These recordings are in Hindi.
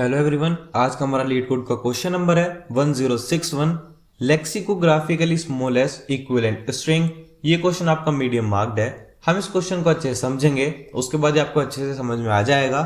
हेलो एवरीवन, आज का हमारा लीड कोड का क्वेश्चन नंबर है 1061 लेक्सिकोग्राफिकली स्मॉलेस्ट इक्विवेलेंट स्ट्रिंग। ये क्वेश्चन आपका मीडियम मार्क्ड है। हम इस क्वेश्चन को अच्छे से समझेंगे, उसके बाद आपको अच्छे से समझ में आ जाएगा।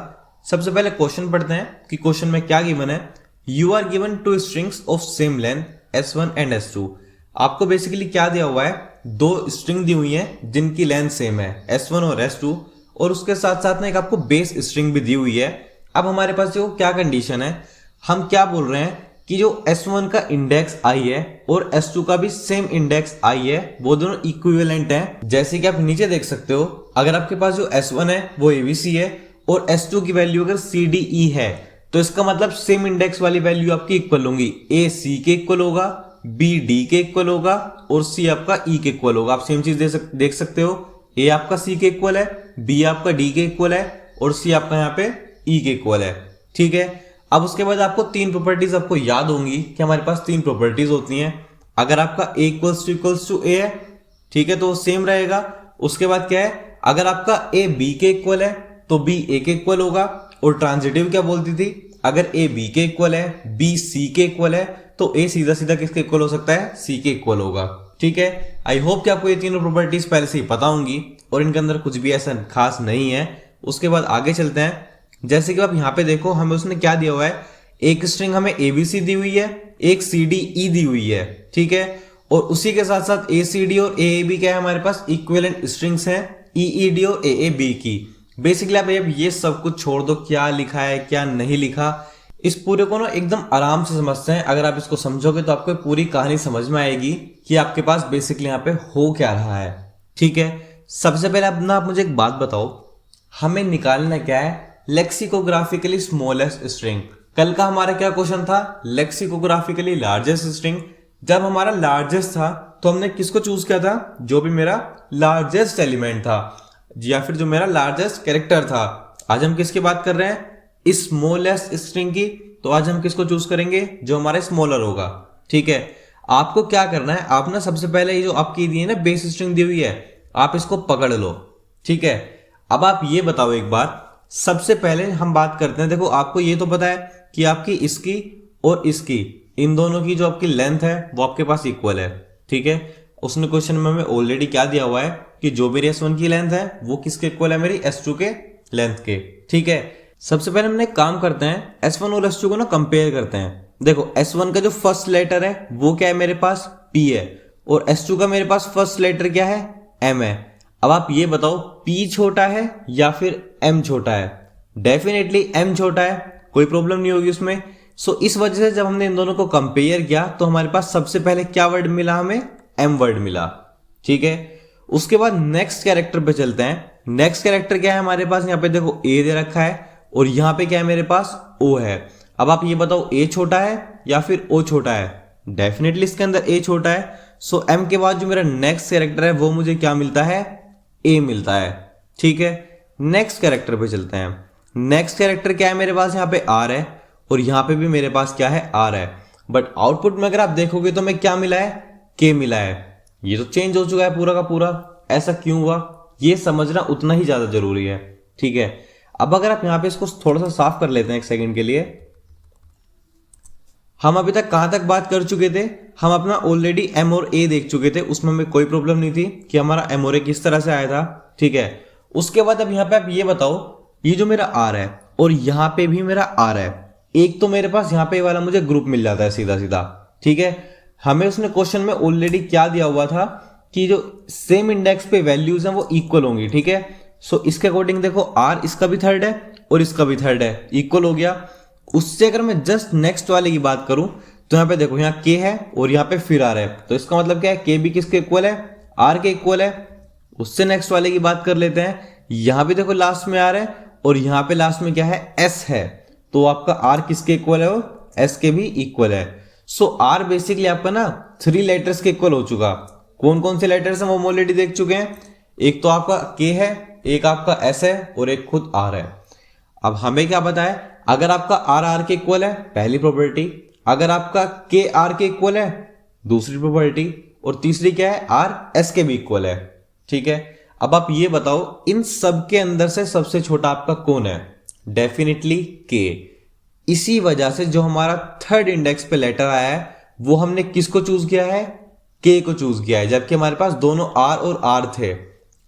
सबसे पहले क्वेश्चन पढ़ते हैं कि क्वेश्चन में क्या गिवन है। You are given two strings of same length S1 and S2। आपको बेसिकली क्या दिया हुआ है, दो स्ट्रिंग दी हुई है जिनकी लेंथ सेम है S1 और S2, और उसके साथ साथ में एक आपको बेस स्ट्रिंग भी दी हुई है। अब हमारे पास जो क्या कंडीशन है, हम क्या बोल रहे हैं कि जो S1 का इंडेक्स i है और S2 का भी सेम इंडेक्स i है, वो दोनों इक्विवेलेंट हैं। जैसे कि आप नीचे देख सकते हो, अगर आपके पास जो S1 है वो ABC है और S2 की वैल्यू अगर CDE है, तो इसका मतलब सेम इंडेक्स वाली वैल्यू आपकी इक्वल होंगी। A C के इक्वल होगा, B D के इक्वल होगा और C आपका E के इक्वल होगा। आप सेम चीज देख सकते हो, A आपका C के इक्वल है, B आपका D के इक्वल है और C आपका यहाँ पे E के इक्वल है। ठीक है, अब उसके बाद आपको तीन प्रॉपर्टीज आपको याद होंगी कि हमारे पास तीन प्रॉपर्टीज होती हैं। अगर आपका A इक्वल्स टू A है, ठीक है, तो सेम रहेगा। उसके बाद क्या है, अगर आपका A B के इक्वल है तो B A के इक्वल होगा। और ट्रांजिटिव क्या बोलती थी, अगर A B के इक्वल है, B C के इक्वल है, तो A सीधा सीधा किसके इक्वल हो सकता है, C के इक्वल होगा। ठीक है, आई होप कि आपको ये तीनों प्रॉपर्टीज पहले से ही पता होंगी और इनके अंदर कुछ भी ऐसा खास नहीं है। उसके बाद आगे चलते हैं। जैसे कि आप यहाँ पे देखो, हमें उसने क्या दिया हुआ है, एक स्ट्रिंग हमें ABC दी हुई है, एक CDE दी हुई है। ठीक है, और उसी के साथ साथ ACD और AAB क्या है, हमारे पास इक्विवेलेंट स्ट्रिंग्स हैं EED और AAB की। बेसिकली आप ये सब कुछ छोड़ दो, क्या लिखा है क्या नहीं लिखा, इस पूरे को ना एकदम आराम से समझते हैं। अगर आप इसको समझोगे तो आपको पूरी कहानी समझ में आएगी कि आपके पास बेसिकली यहाँ पे हो क्या रहा है। ठीक है, सबसे पहले आप मुझे एक बात बताओ, हमें निकालना क्या है, लेक्सिकोग्राफिकली स्मॉलेस्ट स्ट्रिंग। कल का हमारा क्या क्वेश्चन था, लेक्सिकोग्राफिकली लार्जेस्ट स्ट्रिंग। जब हमारा लार्जेस्ट था तो हमने किसको चूज किया था, जो भी मेरा लार्जेस्ट एलिमेंट था या फिर जो मेरा लार्जेस्ट कैरेक्टर था। आज हम किसकी बात कर रहे हैं, स्मॉलेस्ट स्ट्रिंग की। तो आज हम किसको चूज करेंगे, जो हमारे स्मॉलर होगा। ठीक है, आपको क्या करना है, आप ना सबसे पहले ये जो आपकी दी है ना बेस स्ट्रिंग दी हुई है, आप इसको पकड़ लो। ठीक है, अब आप ये बताओ एक बार, सबसे पहले हम बात करते हैं। देखो, आपको ये तो पता है कि आपकी इसकी और इसकी, इन दोनों की जो आपकी लेंथ है वो आपके पास इक्वल है। ठीक है, उसने क्वेश्चन में हमें ऑलरेडी क्या दिया हुआ है कि जो मेरी S1 की लेंथ है वो किसके इक्वल है, मेरी S2 के लेंथ के। ठीक है, सबसे पहले हमने एक काम करते हैं, S1 और S2 को ना कंपेयर करते हैं। देखो, S1 का जो फर्स्ट लेटर है वो क्या है, मेरे पास P है, और S2 का मेरे पास फर्स्ट लेटर क्या है, M है। अब आप ये बताओ, P छोटा है या फिर M छोटा है। डेफिनेटली M छोटा है, कोई प्रॉब्लम नहीं होगी उसमें। सो इस वजह से जब हमने इन दोनों को कंपेयर किया तो हमारे पास सबसे पहले क्या वर्ड मिला, हमें M वर्ड मिला। ठीक है, उसके बाद नेक्स्ट कैरेक्टर पे चलते हैं। नेक्स्ट कैरेक्टर क्या है हमारे पास, यहाँ पे देखो A दे रखा है और यहाँ पे क्या है मेरे पास O है। अब आप ये बताओ, A छोटा है या फिर O छोटा है। डेफिनेटली इसके अंदर A छोटा है। सो M के बाद जो मेरा नेक्स्ट कैरेक्टर है वो मुझे क्या मिलता है, A मिलता है। ठीक है, नेक्स्ट कैरेक्टर पे चलते हैं। नेक्स्ट कैरेक्टर क्या है मेरे पास, यहाँ पे R है और यहाँ पे भी मेरे पास क्या है, R है। बट आउटपुट में अगर आप देखोगे तो मैं क्या मिला है, K मिला है। ये तो चेंज हो चुका है पूरा का पूरा। ऐसा क्यों हुआ, ये समझना उतना ही ज्यादा जरूरी है। ठीक है, अब अगर आप यहाँ पे इसको थोड़ा सा साफ कर लेते हैं एक सेकंड के लिए। हम अभी तक कहां तक बात कर चुके थे, हम अपना ऑलरेडी M और A देख चुके थे, उसमें हमें कोई प्रॉब्लम नहीं थी कि हमारा M और A किस तरह से आया था। ठीक है, उसके बाद अब यहाँ पे आप ये बताओ, ये जो मेरा R है और यहाँ पे भी मेरा R है, एक तो मेरे पास यहाँ पे वाला मुझे ग्रुप मिल जाता है सीधा सीधा। ठीक है, हमें उसने क्वेश्चन में ऑलरेडी क्या दिया हुआ था कि जो सेम इंडेक्स पे वैल्यूज हैं वो इक्वल होंगी। ठीक है, सो इसके अकॉर्डिंग देखो, R इसका भी थर्ड है और इसका भी थर्ड है, इक्वल हो गया। उससे अगर मैं जस्ट नेक्स्ट वाले की बात करूं तो यहाँ पे देखो, यहाँ K है और यहाँ पे फिर R है, तो इसका मतलब क्या है, K भी किसके इक्वल है, R के इक्वल है। उससे नेक्स्ट वाले की बात कर लेते हैं। यहाँ भी देखो लास्ट में R है और यहाँ पे लास्ट में क्या है, S है, तो आपका R किसके इक्वल है, वो S के भी इक्वल है। सो R बेसिकली आपका ना 3 लेटर्स के इक्वल हो चुका। कौन कौन से लेटर्स हैं वो हम ऑलरेडी देख चुके हैं। एक तो आपका K है, एक आपका S है और एक खुद R है। अब हमें क्या पता है, अगर आपका R के इक्वल है, पहली प्रॉपर्टी। अगर आपका K R के इक्वल है, दूसरी प्रॉपर्टी। और तीसरी क्या है, R S के भी इक्वल है। ठीक है, अब आप ये बताओ, इन सब के अंदर से सबसे छोटा आपका कौन है, डेफिनेटली K। इसी वजह से जो हमारा थर्ड इंडेक्स पे लेटर आया है वो हमने किसको चूज किया है, के को चूज किया है, जबकि हमारे पास दोनों आर और आर थे।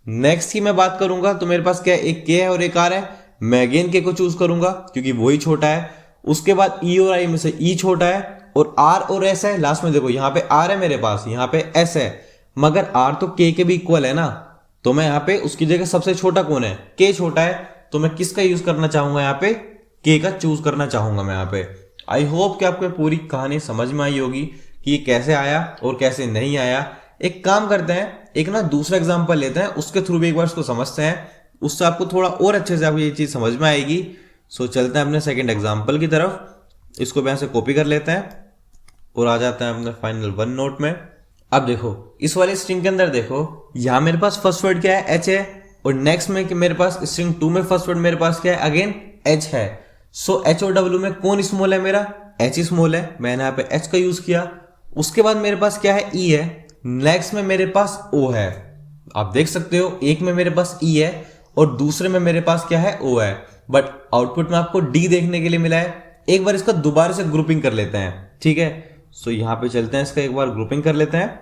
नेक्स्ट की मैं बात करूंगा तो मेरे पास क्या है, एक के है और एक आर है। मैं अगेन के को चूज करूंगा क्योंकि वही छोटा है। उसके बाद ई और आई में से ई छोटा है और आर और एस है। लास्ट में देखो यहाँ पे आर है मेरे पास, यहाँ पे एस है, मगर आर तो के भी इक्वल है ना, तो मैं यहाँ पे उसकी जगह सबसे छोटा कौन है, के छोटा है, तो मैं किसका यूज करना चाहूंगा, यहाँ पे के का चूज करना चाहूंगा मैं यहाँ पे। आई होप कि आपको पूरी कहानी समझ में आई होगी कि ये कैसे आया और कैसे नहीं आया। एक काम करते हैं, एक ना दूसरा एग्जांपल लेते हैं, उसके थ्रू भी एक बार इसको समझते हैं, उससे आपको थोड़ा और अच्छे से आपको ये चीज समझ में आएगी। सो चलते हैं अपने सेकंड एग्जांपल की तरफ। इसको भी यहाँ से कॉपी कर लेते हैं और आ जाते हैं अपने फाइनल वन नोट में। अब देखो इस वाले स्ट्रिंग के अंदर देखो, यहाँ मेरे पास फर्स्ट वर्ड क्या है, एच है, और नेक्स्ट में कि मेरे पास स्ट्रिंग 2 में फर्स्ट वर्ड मेरे पास क्या है, अगेन एच है। सो एच और डब्ल्यू में कौन स्मॉल है, मेरा एच स्मॉल है, मैंने यहाँ पे एच का यूज किया। उसके बाद मेरे पास क्या है, ई है, नेक्स्ट में मेरे पास ओ है। आप देख सकते हो एक में मेरे पास ई है और दूसरे में मेरे पास क्या है, ओ है, बट आउटपुट में आपको डी देखने के लिए मिला है। एक बार इसका दोबारा से ग्रुपिंग कर लेते हैं, ठीक है। सो यहाँ पे चलते हैं, इसका एक बार ग्रुपिंग कर लेते हैं।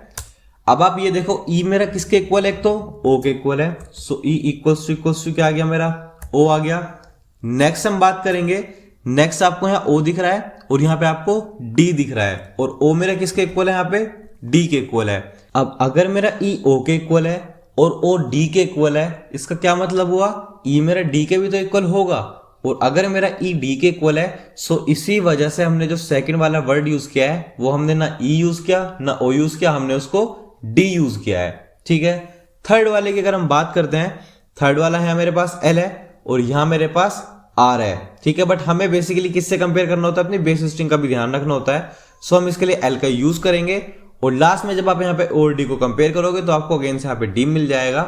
अब आप ये देखो ई मेरा किसके इक्वल है, एक तो ओ के इक्वल है। सो ई इक्वल्स टू क्या आ गया, मेरा ओ आ गया। नेक्स्ट हम बात करेंगे, नेक्स्ट आपको यहाँ ओ दिख रहा है और यहाँ पे आपको डी दिख रहा है, और ओ मेरा किसके इक्वल है, यहाँ पे डी के इक्वल है। अब अगर मेरा ई ओ के इक्वल है और ओ डी के इक्वल है, इसका क्या मतलब हुआ, ई मेरा डी के भी तो इक्वल होगा, और अगर मेरा ई डी के इक्वल है, सो इसी वजह से हमने जो सेकंड वाला वर्ड यूज किया है वो हमने ना ई यूज किया ना ओ यूज किया, हमने उसको डी यूज किया है, ठीक है। थर्ड वाले की अगर हम बात करते हैं, थर्ड वाला है मेरे पास एल है और यहां मेरे पास आर है, ठीक है। बट हमें बेसिकली किससे कंपेयर करना होता है, अपनी बेस स्ट्रिंग का भी ध्यान रखना होता है। सो हम इसके लिए एल का यूज करेंगे और लास्ट में जब आप यहाँ पे ओ और डी को कंपेयर करोगे तो आपको अगेन से यहाँ पे डी मिल जाएगा।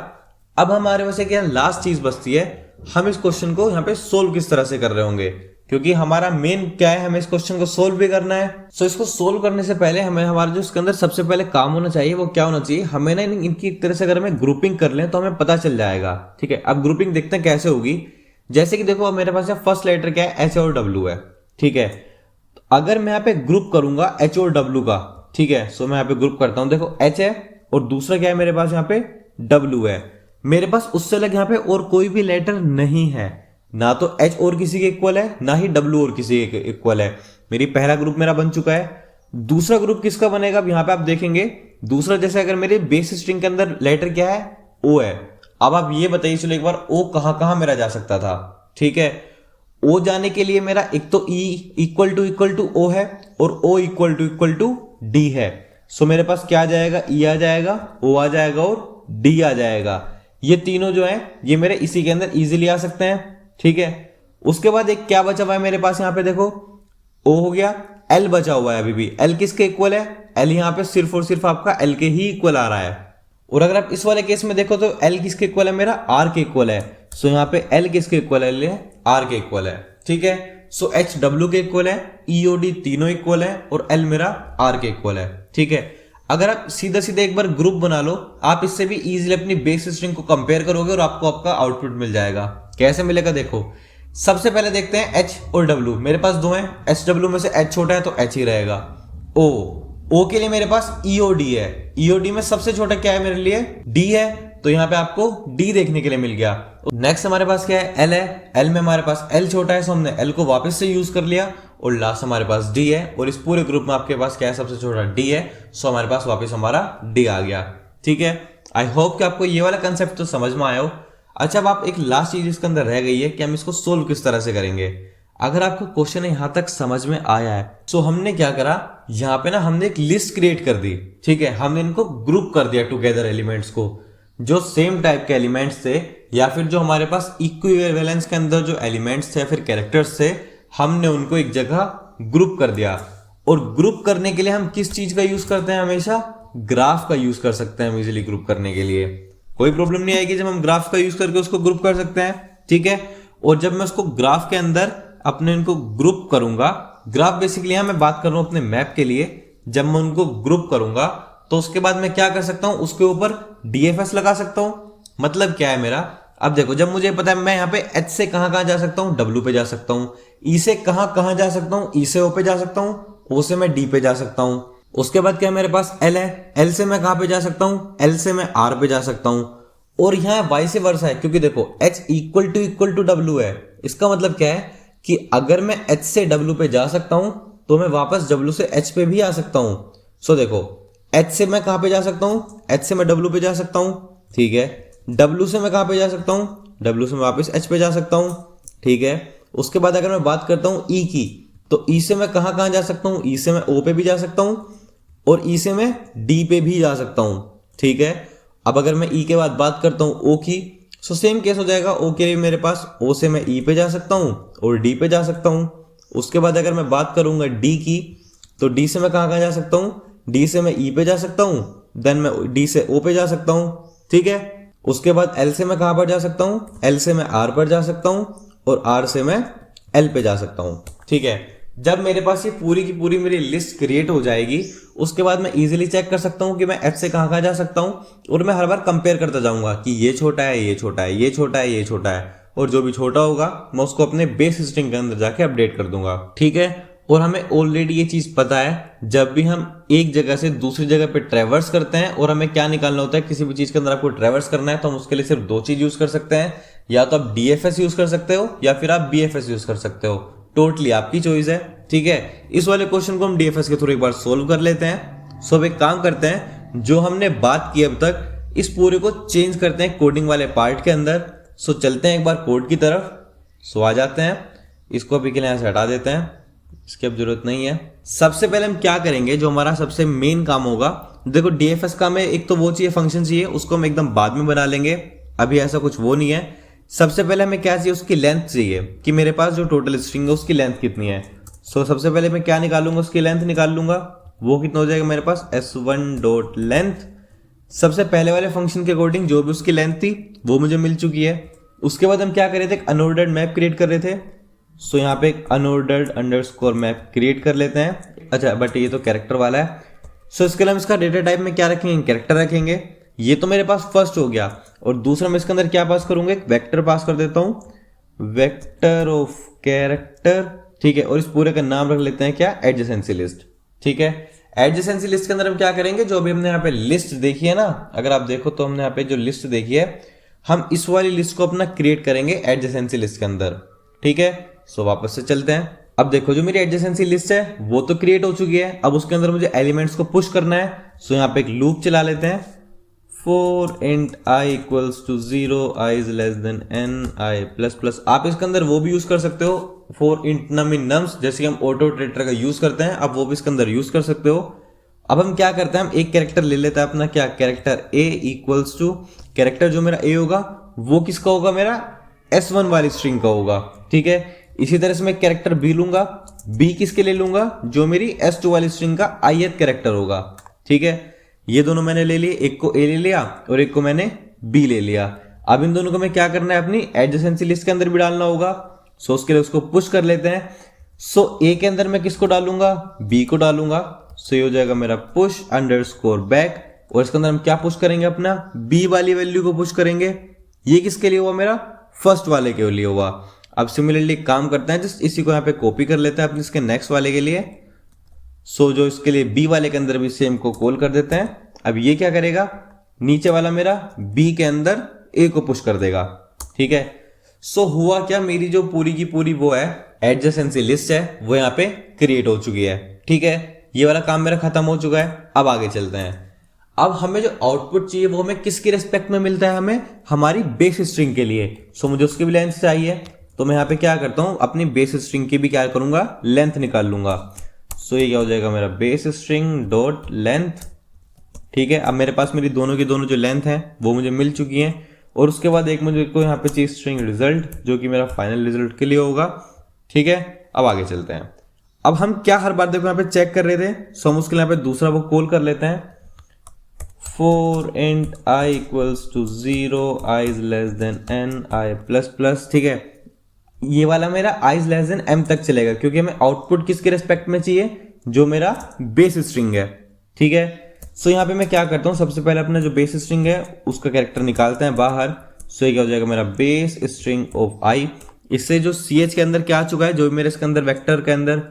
अब हमारे वैसे क्या लास्ट चीज बचती है, हम इस क्वेश्चन को यहाँ पे सोल्व किस तरह से कर रहे होंगे, क्योंकि हमारा मेन क्या है, हमें इस क्वेश्चन को सोल्व भी करना है। सो इसको सोल्व करने से पहले हमें हमारा जो इसके अंदर सबसे पहले काम होना चाहिए वो क्या होना चाहिए, हमें ना इनकी एक तरह से अगर हमें ग्रुपिंग कर लें तो हमें पता चल जाएगा, ठीक है। अब ग्रुपिंग देखते हैं कैसे होगी। जैसे कि देखो अब मेरे पास फर्स्ट लेटर क्या है, एच और डब्ल्यू है, ठीक है। अगर मैं यहाँ पे ग्रुप करूंगा एच और डब्ल्यू का, ठीक है, सो मैं यहाँ पे ग्रुप करता हूं, देखो एच है और दूसरा क्या है मेरे पास यहाँ पे डब्ल्यू है। मेरे पास उससे अलग यहाँ पे और कोई भी लेटर नहीं है, ना तो एच और किसी के इक्वल है ना ही डब्ल्यू और किसी के इक्वल है। मेरी पहला ग्रुप मेरा बन चुका है। दूसरा ग्रुप किसका बनेगा, अब यहाँ पे आप देखेंगे दूसरा, जैसे अगर मेरे बेस स्ट्रिंग के अंदर लेटर क्या है, ओ है। अब आप ये बताइए चलो एक बार ओ कहां मेरा जा सकता था, ठीक है। ओ जाने के लिए मेरा एक तो ई इक्वल टू ओ है और ओ इक्वल टू डी है। सो मेरे पास क्या आ जाएगा, ई आ जाएगा, ओ आ जाएगा और डी आ जाएगा। ये तीनों जो है ये मेरे इसी के अंदर इजीली आ सकते हैं, ठीक है। उसके बाद एक क्या बचा हुआ है मेरे पास, यहाँ पे देखो ओ हो गया, एल बचा हुआ है अभी भी। एल किसके इक्वल है, एल यहाँ पे सिर्फ और सिर्फ आपका एल के ही इक्वल आ रहा है। और अगर आप इस वाले केस में देखो तो एल किसके इक्वल है, मेरा आर के इक्वल है। सो यहाँ पे एल किसके इक्वल है, आर के इक्वल है, ठीक है। सो एच डब्ल्यू के इक्वल है, ई ओ डी तीनों इक्वल है और एल मेरा आर के इक्वल है, ठीक है। अगर आप सीधा सीधा एक बार ग्रुप बना लो, आप इससे भी इजीली अपनी बेस स्ट्रिंग को कंपेयर करोगे और आपको आपका आउटपुट मिल जाएगा। कैसे मिलेगा देखो, सबसे पहले देखते हैं एच और डब्ल्यू, मेरे पास दो हैं, एच डब्ल्यू में से एच छोटा है तो एच ही रहेगा। ओ के लिए मेरे पास ईओडी है, ईओडी में सबसे छोटा क्या है मेरे लिए, डी है, तो यहाँ पे आपको डी देखने के लिए मिल गया। नेक्स्ट हमारे पास क्या है, एल है, एल में हमारे पास एल छोटा है, सो हमने एल को वापस से यूज कर लिया। और लास्ट हमारे पास डी है और इस पूरे ग्रुप में आपके पास क्या है, सबसे छोटा डी है, सो हमारे पास वापस हमारा डी आ गया, ठीक है। आई होप कि आपको ये वाला कंसेप्ट तो समझ में आया हो। अच्छा अब आप एक लास्ट चीज इसके अंदर रह गई है कि हम इसको सोल्व किस तरह से करेंगे। अगर आपको क्वेश्चन यहां तक समझ में आया है, सो हमने क्या करा, यहाँ पे ना हमने एक लिस्ट क्रिएट कर दी, ठीक है। हमने इनको ग्रुप कर दिया टुगेदर एलिमेंट्स को, जो सेम टाइप के एलिमेंट्स थे या फिर जो हमारे पास इक्विवेलेंस के अंदर जो एलिमेंट्स थे या फिर कैरेक्टर्स थे, हमने उनको एक जगह ग्रुप कर दिया। और ग्रुप करने के लिए हम किस चीज का यूज करते हैं, हमेशा ग्राफ का यूज कर सकते हैं हम इजीली ग्रुप करने के लिए। कोई प्रॉब्लम नहीं आएगी जब हम ग्राफ का यूज करके उसको ग्रुप कर सकते हैं, ठीक है। और जब मैं उसको ग्राफ के अंदर अपने इनको ग्रुप करूंगा, ग्राफ बेसिकली यहां मैं बात कर रहा हूं अपने मैप के लिए, जब मैं उनको ग्रुप करूंगा तो उसके बाद मैं क्या कर सकता हूं, उसके ऊपर डीएफएस लगा सकता हूं। मतलब क्या है मेरा, अब देखो जब मुझे पता है मैं यहाँ पे H से कहाँ जा सकता हूँ, W पे जा सकता हूँ, E से कहाँ जा सकता हूँ, E से O पे जा सकता हूँ, O से मैं D पे जा सकता हूँ। उसके बाद क्या मेरे पास L है, L से मैं कहाँ पे जा सकता हूँ, L से मैं R पे जा सकता हूँ। और यहाँ वाइस वर्सा है क्योंकि देखो H इक्वल टू W है। इसका मतलब क्या है कि अगर मैं H से W पे जा सकता हूँ तो मैं वापस W से H पे भी आ सकता हूँ। सो देखो H से मैं कहाँ पे जा सकता हूँ, H से मैं W पे जा सकता हूँ, ठीक है। W से मैं कहाँ पे जा सकता हूँ, W से मैं वापस H पे जा सकता हूँ, ठीक है। उसके बाद अगर मैं बात करता हूँ E की, तो E से मैं कहाँ जा सकता हूँ, E से मैं O पे भी जा सकता हूँ और E से मैं D पे भी जा सकता हूँ, ठीक है। अब अगर मैं E के बाद बात करता हूँ O की, सो सेम केस हो जाएगा। O के लिए मेरे पास O से मैं E पे जा सकता हूँ और D पे जा सकता हूँ। उसके बाद अगर मैं बात करूंगा D की, तो D से मैं कहाँ जा सकता हूँ, D से मैं E पे जा सकता हूँ, देन मैं D से O पे जा सकता हूँ, ठीक है। उसके बाद L से मैं कहाँ पर जा सकता हूँ, L से मैं R पर जा सकता हूँ और R से मैं L पे जा सकता हूँ, ठीक है। जब मेरे पास ये पूरी की पूरी मेरी लिस्ट क्रिएट हो जाएगी, उसके बाद मैं इजीली चेक कर सकता हूँ कि मैं H से कहाँ जा सकता हूँ और मैं हर बार कंपेयर करता जाऊंगा कि ये छोटा है, ये छोटा है, ये छोटा है, ये छोटा है, और जो भी छोटा होगा मैं उसको अपने बेस स्ट्रिंग के अंदर जाके अपडेट कर दूंगा, ठीक है। और हमें ऑलरेडी ये चीज पता है, जब भी हम एक जगह से दूसरी जगह पे ट्रेवर्स करते हैं और हमें क्या निकालना होता है, किसी भी चीज के अंदर आपको ट्रेवर्स करना है तो हम उसके लिए सिर्फ दो चीज यूज कर सकते हैं, या तो आप DFS यूज कर सकते हो या फिर आप BFS यूज कर सकते हो। टोटली आपकी चॉइस है, ठीक है। इस वाले क्वेश्चन को हम DFS के थ्रू एक बार सोल्व कर लेते हैं। सो अब एक काम करते हैं, जो हमने बात की अब तक इस पूरे को चेंज करते हैं कोडिंग वाले पार्ट के अंदर। सो चलते हैं एक बार कोड की तरफ। सो आ जाते हैं, इसको अभी के लिए यहां से हटा देते हैं, इसकी अब जरूरत नहीं है। सबसे पहले हम क्या करेंगे, जो हमारा सबसे मेन काम होगा, देखो DFS का हमें एक तो वो चाहिए, फंक्शन चाहिए, उसको हम एकदम बाद में बना लेंगे, अभी ऐसा कुछ वो नहीं है। सबसे पहले हमें क्या चाहिए, उसकी लेंथ चाहिए कि मेरे पास जो टोटल स्ट्रिंग है उसकी लेंथ कितनी है। सो सबसे पहले मैं क्या निकालूंगा, उसकी लेंथ निकाल लूंगा। वो कितना हो जाएगा मेरे पास, S1 डॉट लेंथ। सबसे पहले वाले फंक्शन के अकॉर्डिंग जो भी उसकी लेंथ थी वो मुझे मिल चुकी है। उसके बाद हम क्या कर रहे थे, एक अनऑर्डर्ड मैप क्रिएट कर रहे थे। सो यहाँ पे एक अनऑर्डर्ड अंडरस्कोर मैप क्रिएट कर लेते हैं। अच्छा बट ये तो कैरेक्टर वाला है। सो इसके लिए हम इसका डेटा टाइप में क्या रखेंगे, कैरेक्टर रखेंगे। ये तो मेरे पास फर्स्ट हो गया। और दूसरा मैं इसके अंदर क्या पास करूंगा, एक वेक्टर पास कर देता हूँ, वेक्टर ऑफ कैरेक्टर, ठीक है। और इस पूरे का नाम रख लेते हैं क्या, एडजेसेंसी लिस्ट, ठीक है। एडजेसेंसी लिस्ट के अंदर हम क्या करेंगे, जो अभी हमने यहाँ पे लिस्ट देखी है ना, अगर आप देखो तो हमने यहाँ पे जो लिस्ट देखी है, हम इस वाली लिस्ट को अपना क्रिएट करेंगे एडजेसेंसी लिस्ट के अंदर, ठीक है। सो वापस से चलते हैं। अब देखो जो मेरी एडजेसेंसी लिस्ट है वो तो क्रिएट हो चुकी है। अब उसके अंदर मुझे एलिमेंट्स को पुश करना है। सो यहाँ पे एक लूप चला लेते हैं, for int I equals to 0, I is less than n, I plus plus. आप इसके अंदर वो भी यूज कर सकते हो, for int num in nums, जैसे कि हम ऑटो ट्रेटर का यूज करते हैं, आप वो भी इसके अंदर यूज कर सकते हो। अब हम क्या करते हैं, हम एक कैरेक्टर ले लेते हैं अपना, क्या, character A equals to, character जो मेरा A होगा वो किसका होगा, मेरा S1 वाली स्ट्रिंग का होगा, ठीक है। इसी तरह से मैं कैरेक्टर B लूंगा, B किसके ले लूंगा, जो मेरी S2 वाली स्ट्रिंग का ith कैरेक्टर होगा, ठीक है। ये दोनों मैंने ले लिए, एक को A ले लिया और एक को मैंने B ले लिया। अब इन दोनों को मैं क्या करना है, अपनी एडजेसेंसी लिस्ट के अंदर भी डालना होगा। सो उसके लिए उसको पुश कर लेते हैं। सो A के अंदर मैं किसको डालूंगा, B को डालूंगा। सो ये हो जाएगा मेरा पुश अंडरस्कोर बैक, और इसके अंदर हम क्या पुश करेंगे, अपना B वाली वैल्यू को पुश करेंगे। ये किसके लिए हुआ, मेरा फर्स्ट वाले के लिए हुआ। अब सिमिलरली काम करते हैं, जस्ट इसी को यहाँ पे कॉपी कर लेते हैं अपने इसके नेक्स्ट वाले के लिए। सो जो इसके लिए B वाले के अंदर भी सेम को कॉल कर देते हैं। अब ये क्या करेगा, नीचे वाला मेरा B के अंदर A को पुश कर देगा, ठीक है। सो हुआ क्या, मेरी जो पूरी की पूरी वो है एडजेसेंसी लिस्ट है वो यहाँ पे क्रिएट हो चुकी है, ठीक है। ये वाला काम मेरा खत्म हो चुका है। अब आगे चलते हैं। अब हमें जो आउटपुट चाहिए वो हमें किसकी रिस्पेक्ट में मिलता है, हमें हमारी बेस स्ट्रिंग के लिए। सो मुझे उसकी भी लेंथ चाहिए, तो मैं यहाँ पे क्या करता हूँ, अपनी बेस स्ट्रिंग की भी क्या करूंगा, लेंथ निकाल लूंगा। सो ये क्या हो जाएगा, मेरा बेस स्ट्रिंग डॉट लेंथ, ठीक है। अब मेरे पास मेरी दोनों की दोनों जो लेंथ है वो मुझे मिल चुकी हैं। और उसके बाद एक मुझे को यहाँ पे चाहिए स्ट्रिंग रिजल्ट, जो कि मेरा फाइनल रिजल्ट के लिए होगा, ठीक है। अब आगे चलते हैं। अब हम क्या हर बार देखो यहाँ पे चेक कर रहे थे, सो हम उसके लिए यहाँ पे दूसरा वो कॉल कर लेते हैं, for int I equals to 0, I is less than n, I plus plus, ठीक है। ये वाला मेरा I is less than m तक चलेगा, क्योंकि हमें आउटपुट किसके रेस्पेक्ट में चाहिए, जो मेरा बेस स्ट्रिंग है, ठीक है। सो यहाँ पे मैं क्या करता हूँ, सबसे पहले अपना जो बेस स्ट्रिंग है उसका कैरेक्टर निकालते हैं बाहर। सो ये क्या हो जाएगा मेरा बेस स्ट्रिंग ऑफ आई। इससे जो सी एच के अंदर क्या आ चुका है, जो भी मेरे इसके अंदर वेक्टर के अंदर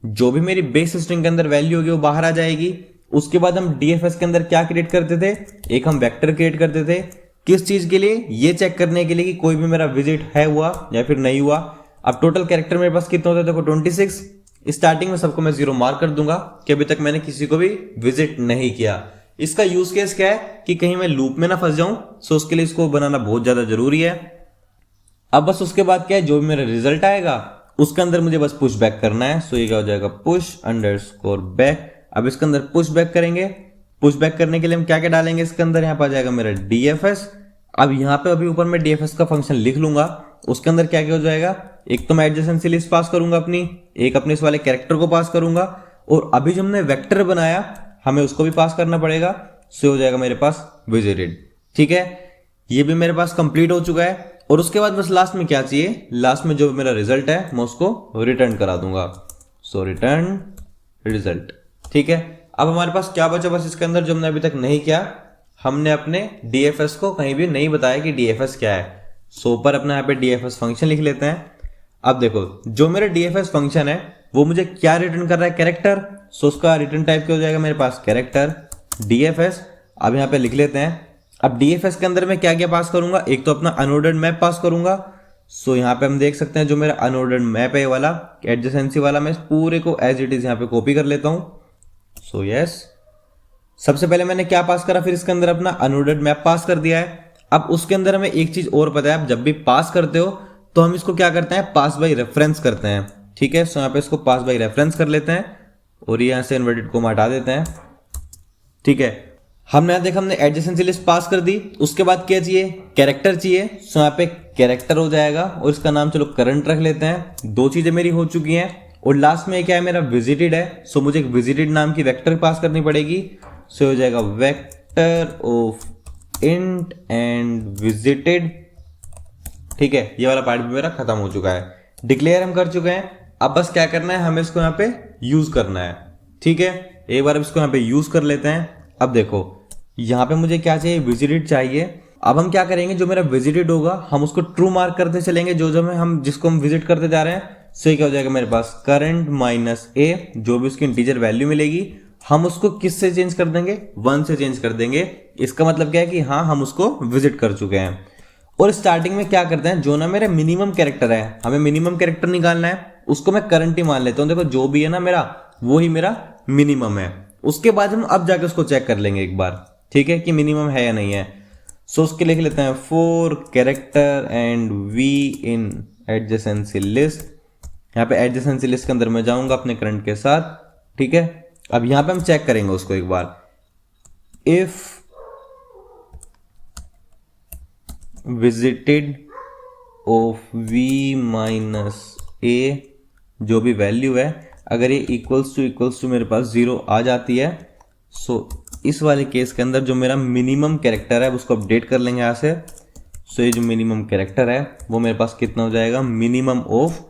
जो भी मेरी बेस स्ट्रिंग के अंदर वैल्यू होगी वो बाहर आ जाएगी। उसके बाद हम डीएफएस के अंदर क्या क्रिएट करते थे, एक हम वेक्टर क्रिएट करते थे। किस चीज के लिए, ये चेक करने के लिए कि कोई भी मेरा विजिट है हुआ या फिर नहीं हुआ। अब टोटल कैरेक्टर मेरे पास कितने होते हैं, देखो 26। स्टार्टिंग में सबको मैं 0 मार्क कर दूंगा कि अभी तक मैंने किसी को भी विजिट नहीं किया। इसका यूज केस क्या है कि कहीं मैं लूप में ना फंस जाऊं, सो उसके लिए इसको बनाना बहुत ज्यादा जरूरी है। अब बस उसके बाद क्या है, जो भी मेरा रिजल्ट आएगा उसके अंदर मुझे बस पुश बैक करना है। सो ये क्या हो जाएगा, पुश अंडरस्कोर बैक। अब इसके अंदर पुश बैक करेंगे। पुश बैक करने के लिए हम क्या क्या डालेंगे इसके अंदर, यहाँ पर आ जाएगा मेरा डीएफएस। अब यहाँ पे अभी ऊपर मैं डीएफएस का फंक्शन लिख लूंगा। उसके अंदर क्या क्या हो जाएगा, एक तो मैं एडजेसेंसी लिस्ट पास करूंगा अपनी, एक अपने इस वाले कैरेक्टर को पास करूंगा, और अभी जो हमने वेक्टर बनाया हमें उसको भी पास करना पड़ेगा। सो हो जाएगा मेरे पास विजिटेड। ठीक है, ये भी मेरे पास कंप्लीट हो चुका है। और उसके बाद बस लास्ट में क्या चाहिए, लास्ट में जो मेरा रिजल्ट है मैं उसको रिटर्न करा दूंगा। सो रिटर्न रिजल्ट। ठीक है, अब हमारे पास क्या बचा बस इसके अंदर, जो हमने अभी तक नहीं किया, हमने अपने डीएफएस को कहीं भी नहीं बताया कि डीएफएस क्या है। सो ऊपर अपना यहाँ पे डीएफएस फंक्शन लिख लेते हैं। अब देखो जो मेरा डीएफएस फंक्शन है वो मुझे क्या रिटर्न कर रहा है, कैरेक्टर। सो उसका रिटर्न टाइप क्या हो जाएगा मेरे पास, कैरेक्टर डीएफएस। अब यहाँ पे लिख लेते हैं। अब डीएफएस के अंदर मैं क्या क्या पास करूंगा, एक तो अपना अनऑर्डर्ड मैप पास करूंगा। सो यहाँ पे हम देख सकते हैं जो मेरा अनऑर्डर्ड मैप है वाला एडजेसेंसी वाला, मैं पूरे को एज इट इज यहाँ पे कॉपी कर लेता हूँ। सो यस, सबसे पहले मैंने क्या पास करा, फिर इसके अंदर अपना अनऑर्डर्ड मैप पास कर दिया है। अब उसके अंदर हमें एक चीज और पता है, आप जब भी पास करते हो तो हम इसको क्या करते हैं, पास बाय रेफरेंस करते हैं। ठीक है, सो यहाँ पे इसको पास बाय रेफरेंस कर लेते हैं और यहाँ से इन्वर्टेड को हटा देते हैं। ठीक है, हमने यहाँ देखा हमने एडजेसेंसी लिस्ट पास कर दी। उसके बाद क्या चाहिए, कैरेक्टर चाहिए। सो यहाँ पे कैरेक्टर हो जाएगा और इसका नाम चलो करंट रख लेते हैं। दो चीजें मेरी हो चुकी हैं। और लास्ट में क्या है, मेरा विजिटेड है। सो मुझे एक विजिटेड नाम की वेक्टर पास करनी पड़ेगी। सो हो जाएगा vector of int and visited. ठीक है, ये वाला पार्ट भी मेरा खत्म हो चुका है, डिक्लेयर हम कर चुके हैं। अब बस क्या करना है, हमें इसको यहाँ पे यूज करना है। ठीक है, एक बार इसको यहाँ पे यूज कर लेते हैं। अब देखो यहाँ पे मुझे क्या चाहिए, विजिटेड चाहिए। अब हम क्या करेंगे, जो मेरा विजिटेड होगा हम उसको ट्रू मार्क करते चलेंगे, जो जो हम जिसको हम विजिट करते जा रहे हैं। सो ये क्या हो जाएगा मेरे पास, करंट माइनस ए, जो भी उसकी इंटीजर वैल्यू मिलेगी हम उसको किस से चेंज कर देंगे, 1 से चेंज कर देंगे। इसका मतलब क्या है कि हाँ हम उसको विजिट कर चुके हैं। और स्टार्टिंग में क्या करते हैं, जो ना मेरा मिनिमम कैरेक्टर है, हमें मिनिमम कैरेक्टर निकालना है, उसको मैं करंट ही मान लेता हूँ। देखो जो भी है ना मेरा, वो ही मेरा मिनिमम है। उसके बाद हम अब जाके उसको चेक कर लेंगे एक बार, ठीक है, कि मिनिमम है या नहीं है। सो उसके लिख लेते हैं for character and V in adjacency list. यहाँ पे एडजेसेंसी लिस्ट के अंदर मैं जाऊंगा अपने करंट के साथ। ठीक है, अब यहाँ पे हम चेक करेंगे उसको एक बार, if visited of V minus A, जो भी वैल्यू है, अगर ये इक्वल्स टू मेरे पास 0 आ जाती है, सो इस वाले केस के अंदर जो मेरा मिनिमम कैरेक्टर है उसको अपडेट कर लेंगे यहाँ से। सो ये जो मिनिमम कैरेक्टर है वो मेरे पास कितना हो जाएगा, मिनिमम ऑफ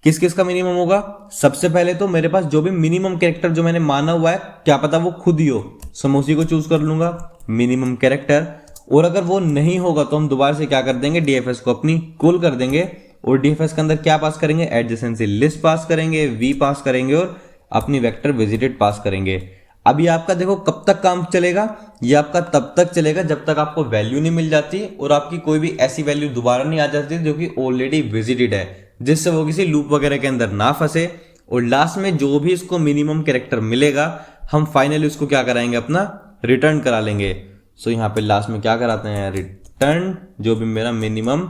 किस किस का मिनिमम होगा। सबसे पहले तो मेरे पास जो भी मिनिमम कैरेक्टर जो मैंने माना हुआ है, क्या पता वो खुद ही हो, सो मैं उसी को चूज कर लूंगा मिनिमम कैरेक्टर। और अगर वो नहीं होगा तो हम दोबारा से क्या कर देंगे, डीएफएस को अपनी कॉल कर देंगे और डीएफएस के अंदर क्या पास करेंगे, एडजेसेंसी लिस्ट पास करेंगे, वी पास करेंगे और अपनी वेक्टर विजिटेड पास करेंगे। अब ये आपका देखो कब तक काम चलेगा, ये आपका तब तक चलेगा जब तक आपको वैल्यू नहीं मिल जाती और आपकी कोई भी ऐसी वैल्यू दोबारा नहीं आ जाती जो कि ऑलरेडी विजिटेड है, जिससे वो किसी लूप वगैरह के अंदर ना फंसे। और लास्ट में जो भी इसको मिनिमम कैरेक्टर मिलेगा हम फाइनली उसको क्या कराएंगे, अपना रिटर्न करा लेंगे। सो यहाँ पे लास्ट में क्या कराते हैं, रिटर्न जो भी मेरा मिनिमम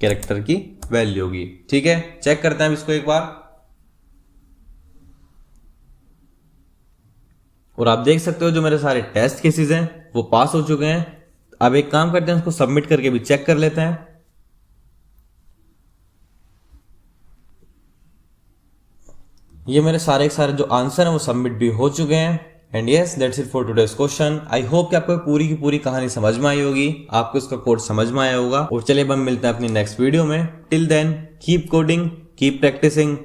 कैरेक्टर की वैल्यू होगी। ठीक है, चेक करते हैं इसको एक बार। और आप देख सकते हो जो मेरे सारे टेस्ट केसेस हैं वो पास हो चुके हैं। अब एक काम करते हैं, उसको सबमिट करके भी चेक कर लेते हैं। ये मेरे सारे जो आंसर हैं वो सबमिट भी हो चुके हैं। And yes, that's it for today's question. I hope कि आपको पूरी की पूरी कहानी समझ में आई होगी, आपको इसका कोड समझ में आया होगा। और चलिए अब हम मिलते हैं अपनी नेक्स्ट वीडियो में। Till then keep coding, keep practising.